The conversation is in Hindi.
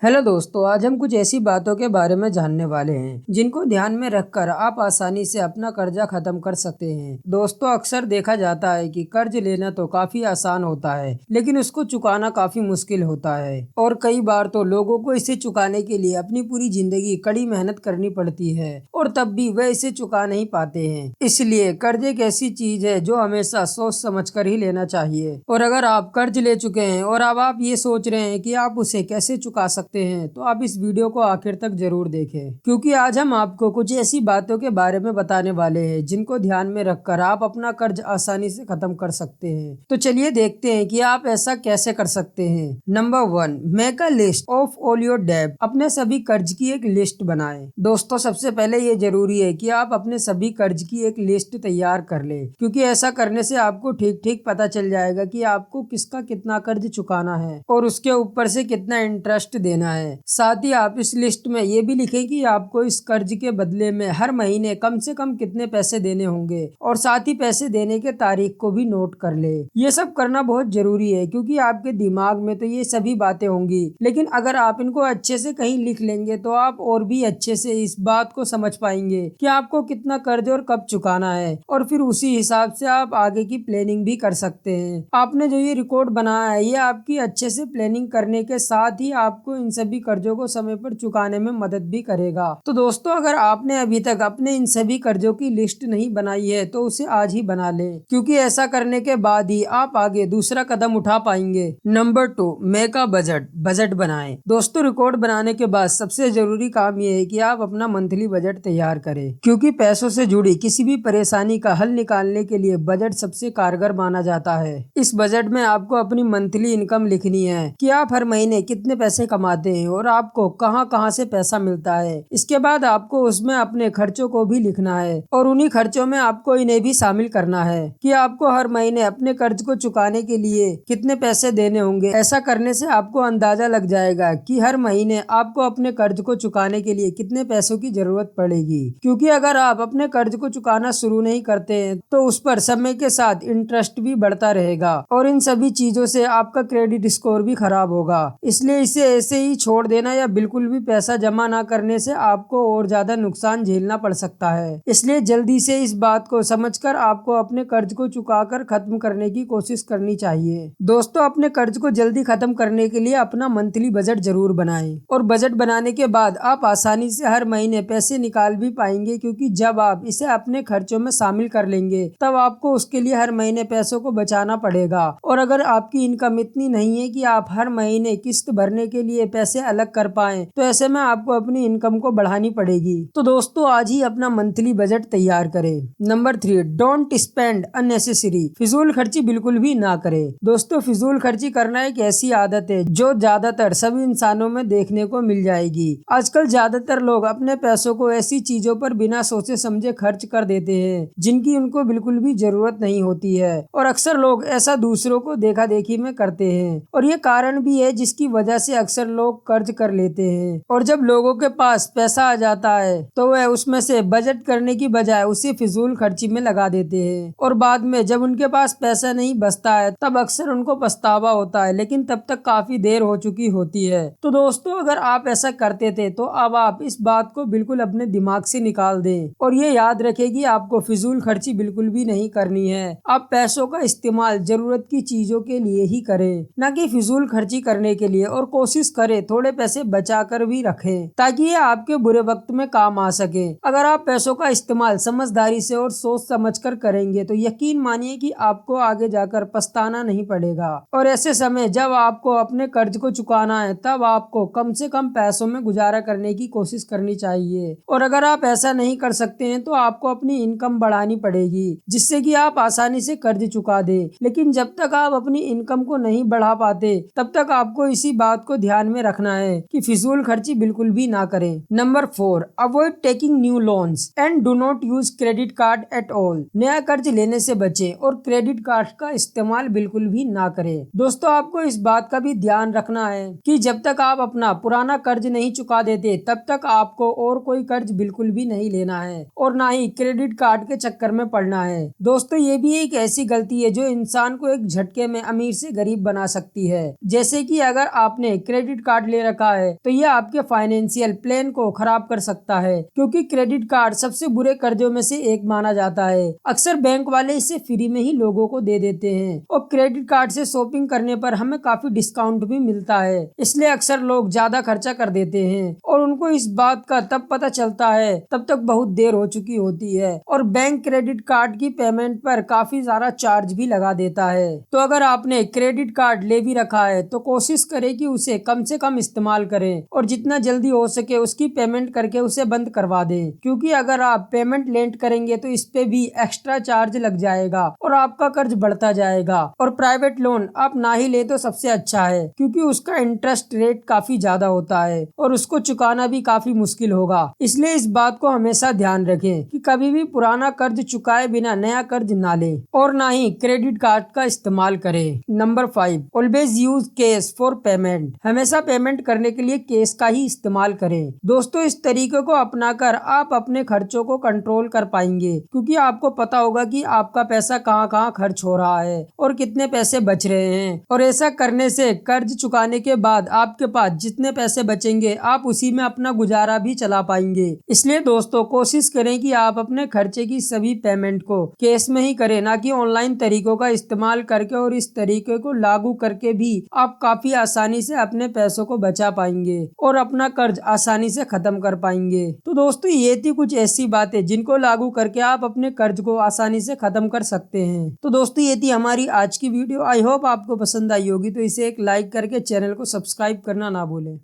हेलो दोस्तों, आज हम कुछ ऐसी बातों के बारे में जानने वाले हैं जिनको ध्यान में रखकर आप आसानी से अपना कर्जा खत्म कर सकते हैं। दोस्तों, अक्सर देखा जाता है कि कर्ज लेना तो काफी आसान होता है, लेकिन उसको चुकाना काफी मुश्किल होता है और कई बार तो लोगों को इसे चुकाने के लिए अपनी पूरी जिंदगी कड़ी मेहनत करनी पड़ती है और तब भी वह इसे चुका नहीं पाते हैं। इसलिए कर्ज एक ऐसी चीज है जो हमेशा सोच समझ कर ही लेना चाहिए। और अगर आप कर्ज ले चुके हैं और अब आप ये सोच रहे हैं कि आप उसे कैसे चुका सकते हैं, तो आप इस वीडियो को आखिर तक जरूर देखें, क्योंकि आज हम आपको कुछ ऐसी बातों के बारे में बताने वाले हैं जिनको ध्यान में रखकर आप अपना कर्ज आसानी से खत्म कर सकते हैं। तो चलिए देखते हैं कि आप ऐसा कैसे कर सकते हैं। Number 1, make a list of all your debt. अपने सभी कर्ज की एक लिस्ट बनाएं। दोस्तों, सबसे पहले ये जरूरी है कि आप अपने सभी कर्ज की एक लिस्ट तैयार कर लें, क्योंकि ऐसा करने से आपको ठीक ठीक पता चल जाएगा कि आपको किसका कितना कर्ज चुकाना है और उसके ऊपर से कितना इंटरेस्ट देना है। साथ ही आप इस लिस्ट में ये भी लिखें कि आपको इस कर्ज के बदले में हर महीने कम से कम कितने पैसे देने होंगे और साथ ही पैसे देने के तारीख को भी नोट कर ले। ये सब करना बहुत जरूरी है, क्योंकि आपके दिमाग में तो ये सभी बातें होंगी, लेकिन अगर आप इनको अच्छे से कहीं लिख लेंगे तो आप और भी अच्छे से इस बात को समझ पाएंगे कि आपको कितना कर्ज और कब चुकाना है, और फिर उसी हिसाब से आप आगे की प्लानिंग भी कर सकते हैं। आपने जो ये रिकॉर्ड बनाया है, ये आपकी अच्छे से प्लानिंग करने के साथ ही आपको इन सभी कर्जों को समय पर चुकाने में मदद भी करेगा। तो दोस्तों, अगर आपने अभी तक अपने इन सभी कर्जों की लिस्ट नहीं बनाई है तो उसे आज ही बना ले, क्योंकि ऐसा करने के बाद ही आप आगे दूसरा कदम उठा पाएंगे। नंबर 2, मेक अ बजट बनाएं। दोस्तों, रिकॉर्ड बनाने के बाद सबसे जरूरी काम यह है कि आप अपना मंथली बजट तैयार करें, क्योंकि पैसों से जुड़ी किसी भी परेशानी का हल निकालने के लिए बजट सबसे कारगर माना जाता है। इस बजट में आपको अपनी मंथली इनकम लिखनी है कि आप हर महीने कितने पैसे कमाते हैं और आपको कहां कहां से पैसा मिलता है। इसके बाद आपको उसमें अपने खर्चों को भी लिखना है और उन्हीं खर्चों में आपको इन्हें भी शामिल करना है कि आपको हर महीने अपने कर्ज को चुकाने के लिए कितने पैसे देने होंगे। ऐसा करने से आपको अंदाजा लग जाएगा कि हर महीने आपको अपने कर्ज को चुकाने के लिए कितने पैसों की जरूरत पड़ेगी, क्योंकि अगर आप अपने कर्ज को चुकाना शुरू नहीं करते हैं तो उस पर समय के साथ इंटरेस्ट भी बढ़ता रहेगा और इन सभी चीजों से आपका क्रेडिट स्कोर भी खराब होगा। इसलिए इसे ऐसे ही छोड़ देना या बिल्कुल भी पैसा जमा ना करने से आपको और ज्यादा नुकसान झेलना पड़ सकता है। इसलिए जल्दी से इस बात को समझकर आपको अपने कर्ज को चुकाकर खत्म करने की कोशिश करनी चाहिए। दोस्तों, अपने कर्ज को जल्दी खत्म करने के लिए अपना मंथली बजट जरूर बनाएं और बजट बनाने के बाद आप आसानी से हर महीने पैसे निकाल भी पाएंगे, क्योंकि जब आप इसे अपने खर्चों में शामिल कर लेंगे तब आपको उसके लिए हर महीने पैसों को बचाना पड़ेगा। और अगर आपकी इनकम इतनी नहीं है कि आप हर महीने किस्त भरने के लिए पैसे अलग कर पाएं, तो ऐसे में आपको अपनी इनकम को बढ़ानी पड़ेगी। तो दोस्तों, आज ही अपना मंथली बजट तैयार करें। Number 3, don't spend unnecessary. फिजूल खर्ची बिल्कुल भी ना करें। दोस्तों, फिजूल खर्ची करना एक ऐसी आदत है जो ज्यादातर सभी इंसानों में देखने को मिल जाएगी। आजकल ज्यादातर लोग अपने पैसों को ऐसी चीजों पर बिना सोचे समझे खर्च कर देते हैं जिनकी उनको बिल्कुल भी जरूरत नहीं होती है, और अक्सर लोग ऐसा दूसरों को देखा देखी में करते हैं, और ये कारण भी है जिसकी वजह से अक्सर लोग कर्ज कर लेते हैं। और जब लोगों के पास पैसा आ जाता है तो वह उसमें से बजट करने की बजाय उसे फिजूल खर्ची में लगा देते हैं, और बाद में जब उनके पास पैसा नहीं बचता है तब अक्सर उनको पछतावा होता है, लेकिन तब तक काफी देर हो चुकी होती है। तो दोस्तों, अगर आप ऐसा करते थे तो अब आप इस बात को बिल्कुल अपने दिमाग से निकाल दें और ये याद रखें कि आपको फिजूल खर्ची बिल्कुल भी नहीं करनी है। आप पैसों का इस्तेमाल जरूरत की चीजों के लिए ही करें, न कि फिजूल खर्ची करने के लिए, और कोशिश करें थोड़े पैसे बचा कर भी रखें ताकि ये आपके बुरे वक्त में काम आ सके। अगर आप पैसों का इस्तेमाल समझदारी से और सोच समझकर करेंगे तो यकीन मानिए कि आपको आगे जाकर पछताना नहीं पड़ेगा। और ऐसे समय जब आपको अपने कर्ज को चुकाना है तब आपको कम से कम पैसों में गुजारा करने की कोशिश करनी चाहिए, और अगर आप ऐसा नहीं कर सकते हैं तो आपको अपनी इनकम बढ़ानी पड़ेगी जिससे कि आप आसानी से कर्ज चुका दे। लेकिन जब तक आप अपनी इनकम को नहीं बढ़ा पाते तब तक आपको इसी बात को ध्यान में रखना है कि फिजूल खर्ची बिल्कुल भी ना करें। Number 4, avoid taking new loans and do not use credit card at all. नया कर्ज लेने से बचें और क्रेडिट कार्ड का इस्तेमाल बिल्कुल भी ना करें। दोस्तों, आपको इस बात का भी ध्यान रखना है कि जब तक आप अपना पुराना कर्ज नहीं चुका देते तब तक आपको और कोई कर्ज बिल्कुल भी नहीं लेना है और ना ही क्रेडिट कार्ड के चक्कर में पड़ना है। दोस्तों, ये भी एक ऐसी गलती है जो इंसान को एक झटके में अमीर से गरीब बना सकती है। जैसे कि अगर आपने क्रेडिट कार्ड ले रखा है तो यह आपके फाइनेंशियल प्लान को खराब कर सकता है, क्योंकि क्रेडिट कार्ड सबसे बुरे कर्जों में से एक माना जाता है। अक्सर बैंक वाले इसे फ्री में ही लोगों को दे देते हैं और क्रेडिट कार्ड से शॉपिंग करने पर हमें काफी डिस्काउंट भी मिलता है, इसलिए अक्सर लोग ज्यादा खर्चा कर देते हैं और उनको इस बात का तब पता चलता है तब तक बहुत देर हो चुकी होती है और बैंक क्रेडिट कार्ड की पेमेंट पर काफी ज्यादा चार्ज भी लगा देता है। तो अगर आपने क्रेडिट कार्ड ले भी रखा है तो कोशिश करें कि उसे कम से कम इस्तेमाल करें और जितना जल्दी हो सके उसकी पेमेंट करके उसे बंद करवा दें, क्योंकि अगर आप पेमेंट लेट करेंगे तो इस पे भी एक्स्ट्रा चार्ज लग जाएगा और आपका कर्ज बढ़ता जाएगा। और प्राइवेट लोन आप ना ही ले तो सबसे अच्छा है, क्योंकि उसका इंटरेस्ट रेट काफी ज्यादा होता है और उसको चुकाना भी काफी मुश्किल होगा। इसलिए इस बात को हमेशा ध्यान रखें कि कभी भी पुराना कर्ज चुकाए बिना नया कर्ज ना लें और ना ही क्रेडिट कार्ड का इस्तेमाल करें। Number 5, always use cash for payment. हमेशा पेमेंट करने के लिए कैश का ही इस्तेमाल करें। दोस्तों, इस तरीके को अपनाकर आप अपने खर्चों को कंट्रोल कर पाएंगे, क्योंकि आपको पता होगा कि आपका पैसा कहाँ कहाँ खर्च हो रहा है और कितने पैसे बच रहे हैं। और ऐसा करने से कर्ज चुकाने के बाद आपके पास जितने पैसे बचेंगे आप उसी में अपना गुजारा भी चला पाएंगे। इसलिए दोस्तों, कोशिश करें कि आप अपने खर्चे की सभी पेमेंट को कैश में ही करें, ना कि ऑनलाइन तरीकों का इस्तेमाल करके। और इस तरीके को लागू करके भी आप काफी आसानी से अपने पैसों को बचा पाएंगे और अपना कर्ज आसानी से खत्म कर पाएंगे। तो दोस्तों, ये थी कुछ ऐसी बातें जिनको लागू करके आप अपने कर्ज को आसानी से खत्म कर सकते हैं। तो दोस्तों, ये थी हमारी आज की वीडियो। आई होप आपको पसंद आई होगी, तो इसे एक लाइक करके चैनल को सब्सक्राइब करना ना भूलें।